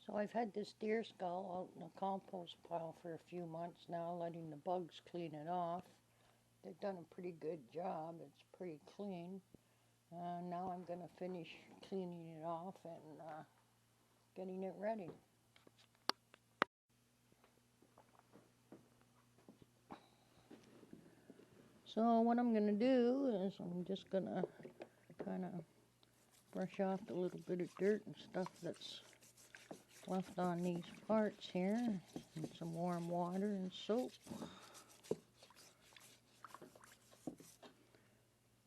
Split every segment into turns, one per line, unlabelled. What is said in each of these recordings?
So I've had this deer skull out in the compost pile for a few months now, letting the bugs clean it off. They've done a pretty good job. It's pretty clean. Now I'm going to finish cleaning it off and getting it ready. So what I'm going to do is I'm just going to kind of brush off the little bit of dirt and stuff that's left on these parts here, and some warm water and soap.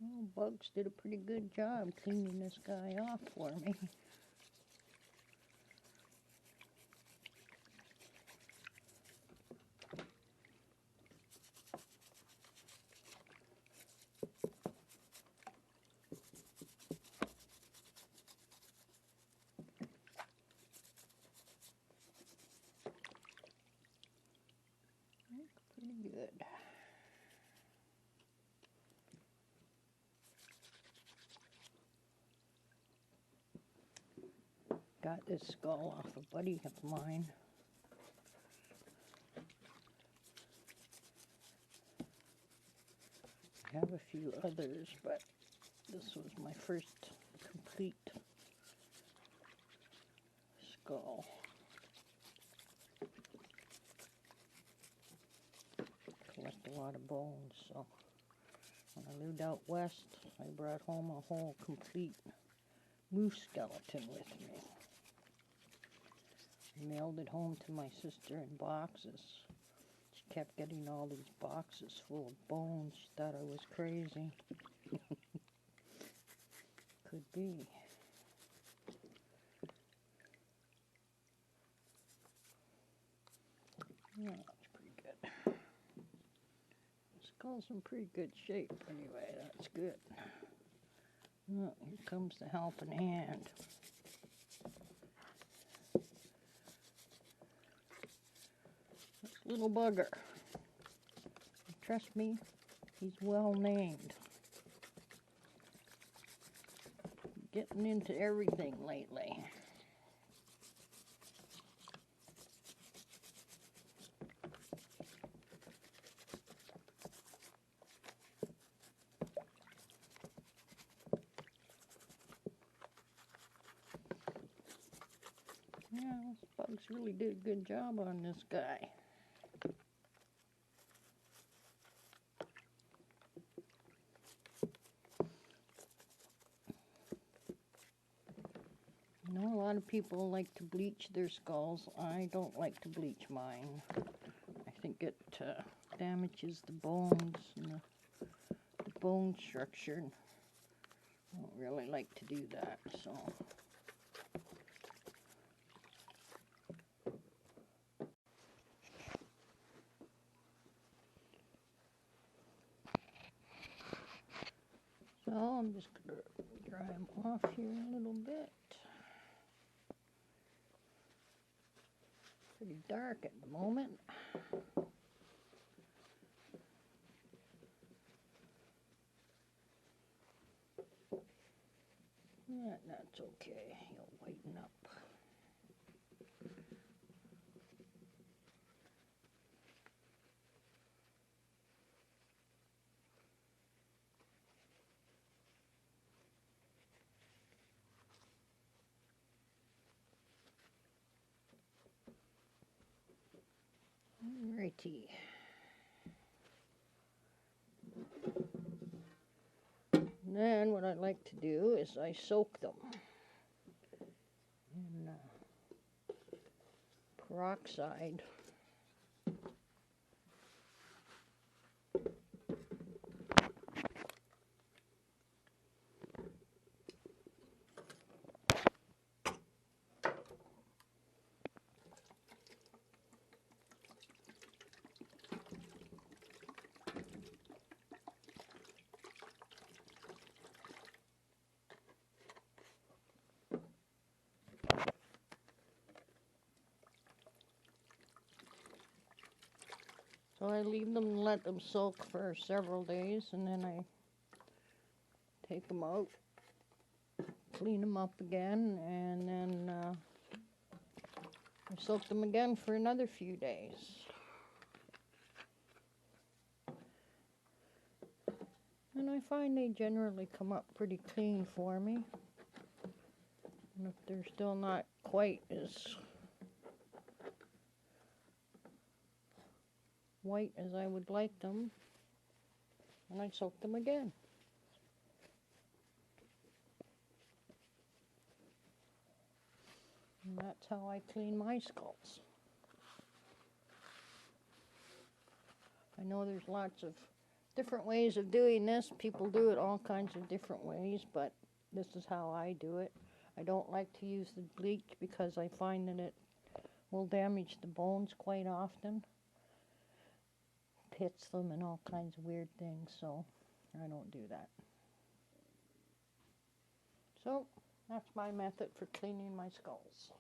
Well, Bugs did a pretty good job cleaning this guy off for me. Pretty good. Got this skull off a buddy of mine. I have a few others, but this was my first complete skull. Collect a lot of bones, so when I lived out west, I brought home a whole complete moose skeleton with me. I mailed it home to my sister in boxes. She kept getting all these boxes full of bones. She thought I was crazy. Could be. Yeah, that's pretty good. The skull's in pretty good shape anyway. That's good. Oh, here comes the helping hand. This little bugger. Trust me, he's well named. Getting into everything lately. Yeah, this Bugs really did a good job on this guy. You know, a lot of people like to bleach their skulls. I don't like to bleach mine. I think it damages the bones and the bone structure. I don't really like to do that, so. So I'm just going to dry them off here a little bit. Pretty dark at the moment. Yeah, that's okay. He'll whiten up. Alrighty. And then what I like to do is I soak them in peroxide. So I leave them and let them soak for several days, and then I take them out, clean them up again, and then I soak them again for another few days. And I find they generally come up pretty clean for me. And if they're still not quite as white as I would like them, and I soak them again. And that's how I clean my skulls. I know there's lots of different ways of doing this. People do it all kinds of different ways, but this is how I do it. I don't like to use the bleach because I find that it will damage the bones quite often. Hits them and all kinds of weird things, so I don't do that. So that's my method for cleaning my skulls.